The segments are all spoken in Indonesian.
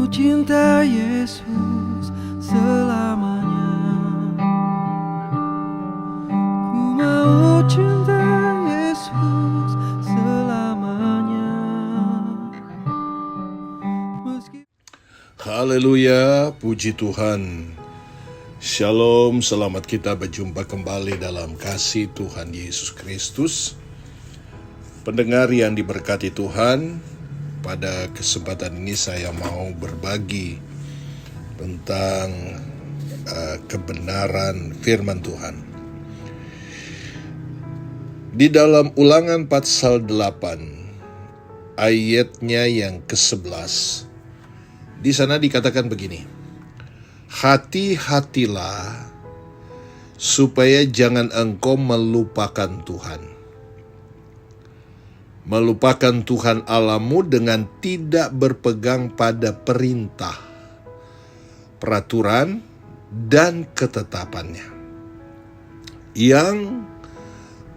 cinta Yesus selamanya. Ku mau cinta Yesus selamanya. Haleluya, puji Tuhan. Shalom, selamat kita berjumpa kembali dalam kasih Tuhan Yesus Kristus. Pendengar yang diberkati Tuhan, pada kesempatan ini saya mau berbagi tentang kebenaran firman Tuhan. Di dalam Ulangan pasal 8, ayatnya yang ke-11, di sana dikatakan begini: hati-hatilah supaya jangan engkau melupakan Tuhan. Melupakan Tuhan Allahmu dengan tidak berpegang pada perintah, peraturan, dan ketetapannya yang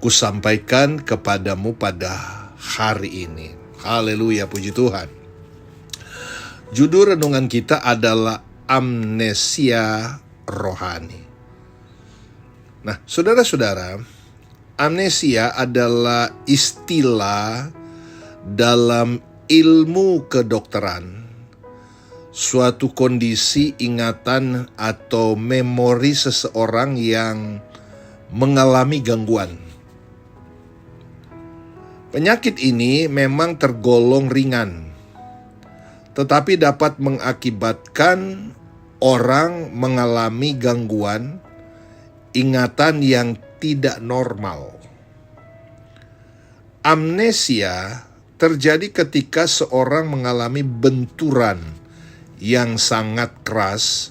kusampaikan kepadamu pada hari ini. Haleluya, puji Tuhan. Judul renungan kita adalah amnesia rohani. Nah, saudara-saudara, amnesia adalah istilah dalam ilmu kedokteran, suatu kondisi ingatan atau memori seseorang yang mengalami gangguan. Penyakit ini memang tergolong ringan, tetapi dapat mengakibatkan orang mengalami gangguan ingatan yang tidak normal. Amnesia terjadi ketika seorang mengalami benturan yang sangat keras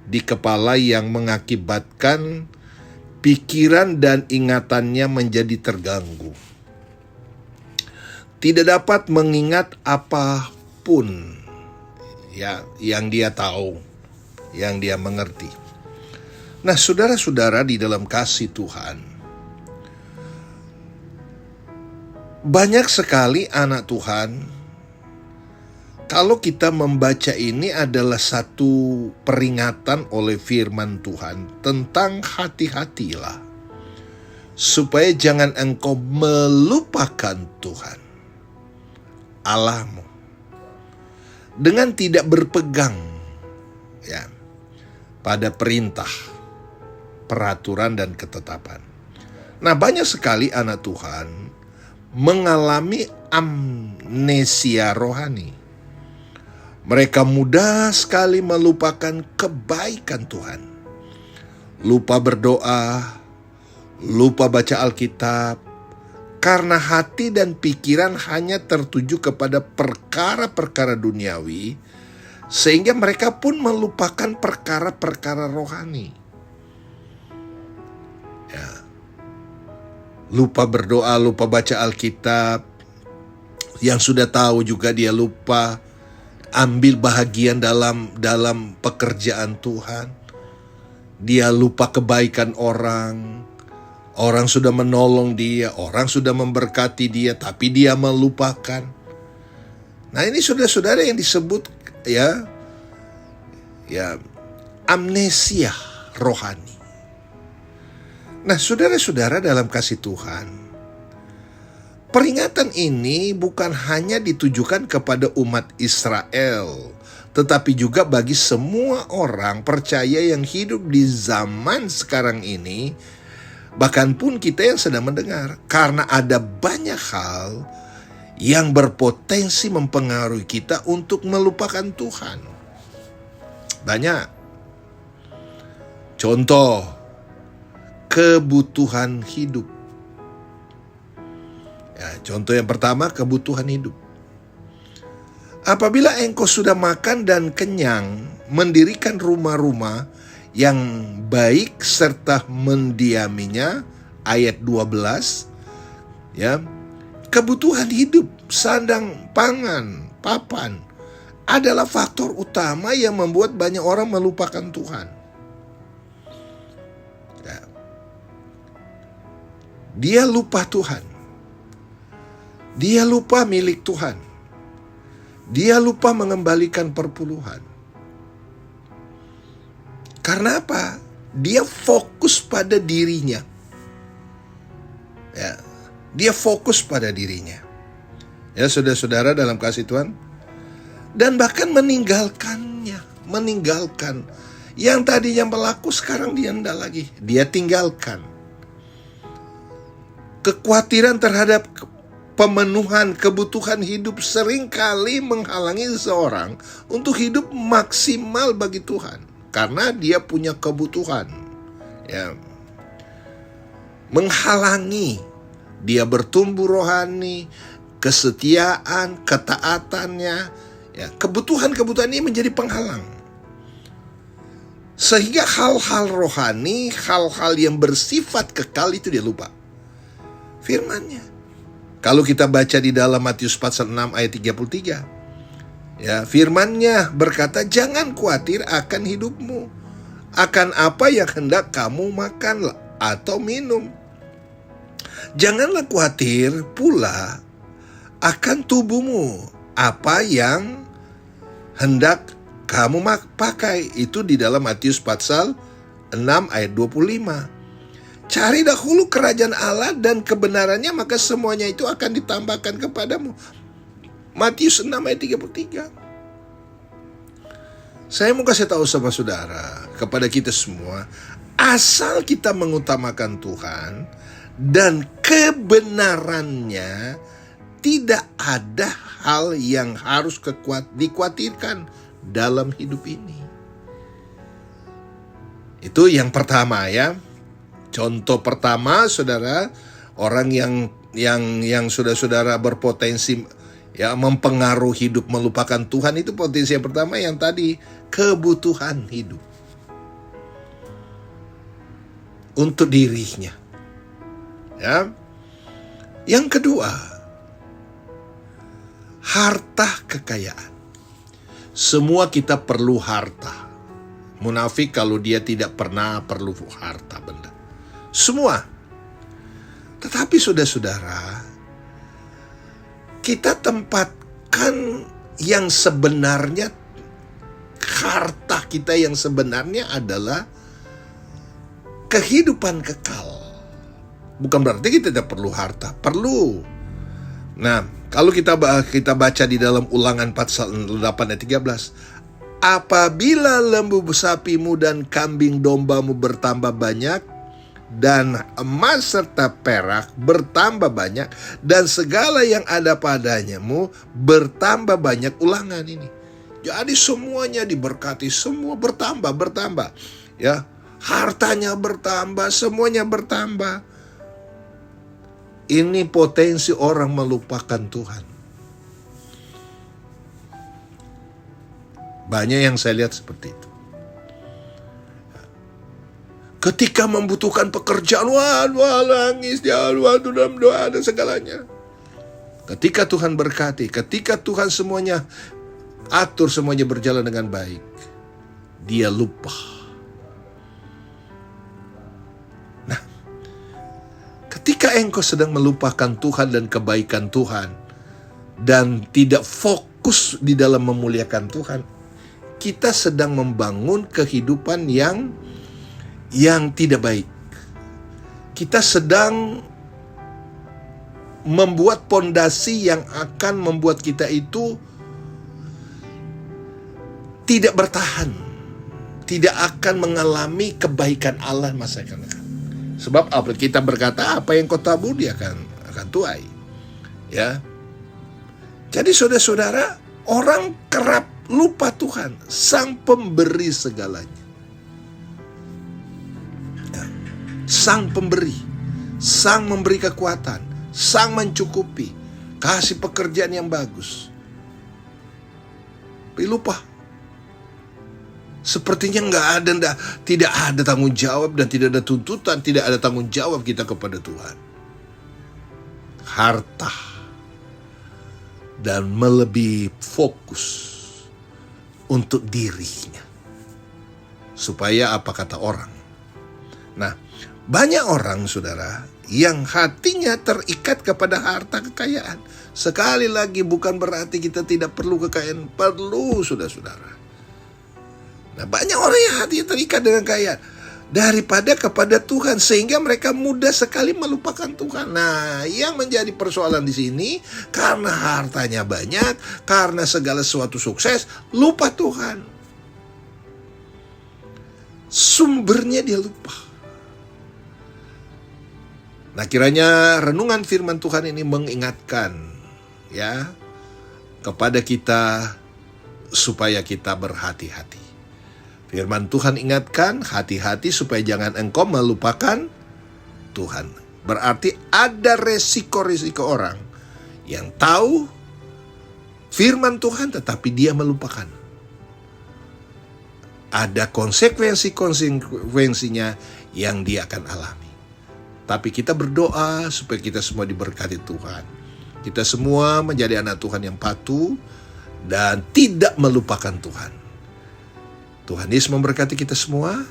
di kepala yang mengakibatkan pikiran dan ingatannya menjadi terganggu. Tidak dapat mengingat apapun yang dia tahu, yang dia mengerti. Nah, saudara-saudara di dalam kasih Tuhan, banyak sekali anak Tuhan, kalau kita membaca ini adalah satu peringatan oleh firman Tuhan tentang hati-hatilah, supaya jangan engkau melupakan Tuhan Allahmu dengan tidak berpegang pada perintah, peraturan, dan ketetapan. Nah, banyak sekali anak Tuhan mengalami amnesia rohani. Mereka mudah sekali melupakan kebaikan Tuhan, lupa berdoa, lupa baca Alkitab, karena hati dan pikiran hanya tertuju kepada perkara-perkara duniawi, sehingga mereka pun melupakan perkara-perkara rohani. Lupa berdoa, lupa baca Alkitab, yang sudah tahu juga dia lupa ambil bahagian dalam pekerjaan Tuhan. Dia lupa kebaikan orang. Orang sudah menolong dia, orang sudah memberkati dia, tapi dia melupakan. Nah, ini saudara-saudara yang disebut amnesia rohani. Nah, saudara-saudara dalam kasih Tuhan, peringatan ini bukan hanya ditujukan kepada umat Israel, tetapi juga bagi semua orang percaya yang hidup di zaman sekarang ini, bahkan pun kita yang sedang mendengar, karena ada banyak hal yang berpotensi mempengaruhi kita untuk melupakan Tuhan. Banyak. Contoh, kebutuhan hidup. Contoh yang pertama, kebutuhan hidup. Apabila engkau sudah makan dan kenyang, mendirikan rumah-rumah yang baik serta mendiaminya, ayat 12, kebutuhan hidup, sandang, pangan, papan, adalah faktor utama yang membuat banyak orang melupakan Tuhan. Dia lupa Tuhan. Dia lupa milik Tuhan. Dia lupa mengembalikan perpuluhan. Karena apa? Dia fokus pada dirinya. Ya, dia fokus pada dirinya. Ya, saudara-saudara dalam kasih Tuhan. Dan bahkan meninggalkan. Yang tadinya berlaku sekarang dia tidak lagi. Dia tinggalkan. Kekhawatiran terhadap pemenuhan kebutuhan hidup seringkali menghalangi seseorang untuk hidup maksimal bagi Tuhan. Karena dia punya kebutuhan. Ya. Menghalangi dia bertumbuh rohani, kesetiaan, ketaatannya. Ya, kebutuhan-kebutuhan ini menjadi penghalang. Sehingga hal-hal rohani, hal-hal yang bersifat kekal itu dia lupa. Firman-Nya. Kalau kita baca di dalam Matius pasal 6 ayat 33. Ya, firman-Nya berkata, jangan khawatir akan hidupmu. Akan apa yang hendak kamu makan atau minum. Janganlah khawatir pula akan tubuhmu. Apa yang hendak kamu pakai. Itu di dalam Matius pasal 6 ayat 25. Cari dahulu kerajaan Allah dan kebenarannya, maka semuanya itu akan ditambahkan kepadamu. Matius 6 ayat 33. Saya mau kasih tahu sama saudara, kepada kita semua, asal kita mengutamakan Tuhan dan kebenarannya, tidak ada hal yang harus dikhawatirkan dalam hidup ini. Itu yang pertama ya. Contoh pertama, saudara, orang yang saudara berpotensi ya mempengaruhi hidup melupakan Tuhan, itu potensi yang pertama yang tadi, kebutuhan hidup untuk dirinya. Ya. Yang kedua, harta kekayaan. Semua kita perlu harta. Munafik kalau dia tidak pernah perlu harta benda. Semua. Tetapi saudara-saudara, kita tempatkan yang sebenarnya, harta kita yang sebenarnya adalah kehidupan kekal. Bukan berarti kita tidak perlu harta, perlu. Nah, kalau kita baca di dalam Ulangan pasal 8 ayat 13, apabila lembu sapimu dan kambing dombamu bertambah banyak, dan emas serta perak bertambah banyak, dan segala yang ada padanyamu bertambah banyak. Ulangan ini. Jadi semuanya diberkati, semua bertambah. Ya, hartanya bertambah, semuanya bertambah. Ini potensi orang melupakan Tuhan. Banyak yang saya lihat seperti itu. Ketika membutuhkan pekerjaan, wah nangis, dia dalam doa dan segalanya. Ketika Tuhan berkati, ketika Tuhan semuanya atur, semuanya berjalan dengan baik, dia lupa. Nah, ketika engkau sedang melupakan Tuhan dan kebaikan Tuhan, dan tidak fokus di dalam memuliakan Tuhan, kita sedang membangun kehidupan yang tidak baik. Kita sedang membuat pondasi yang akan membuat kita itu tidak bertahan, tidak akan mengalami kebaikan Allah masa akan datang. Sebab kita berkata, apa yang kau tabur dia akan tuai. Ya. Jadi saudara-saudara, orang kerap lupa Tuhan, sang pemberi segalanya. Sang pemberi, sang memberi kekuatan, sang mencukupi, kasih pekerjaan yang bagus. Tapi lupa. Sepertinya tidak ada tanggung jawab dan tidak ada tuntutan, tidak ada tanggung jawab kita kepada Tuhan. Harta dan melebihi fokus untuk dirinya. Supaya apa kata orang? Nah, banyak orang, saudara, yang hatinya terikat kepada harta kekayaan. Sekali lagi, bukan berarti kita tidak perlu kekayaan, perlu saudara-saudara. Nah, banyak orang yang hatinya terikat dengan kekayaan daripada kepada Tuhan, sehingga mereka mudah sekali melupakan Tuhan. Nah, yang menjadi persoalan di sini, karena hartanya banyak, karena segala sesuatu sukses, lupa Tuhan. Sumbernya dia lupa. Nah, kiranya renungan firman Tuhan ini mengingatkan ya kepada kita supaya kita berhati-hati. Firman Tuhan ingatkan, hati-hati supaya jangan engkau melupakan Tuhan. Berarti ada resiko-resiko orang yang tahu firman Tuhan tetapi dia melupakan. Ada konsekuensi-konsekuensinya yang dia akan alami. Tapi kita berdoa supaya kita semua diberkati Tuhan. Kita semua menjadi anak Tuhan yang patuh dan tidak melupakan Tuhan. Tuhan Yesus memberkati kita semua.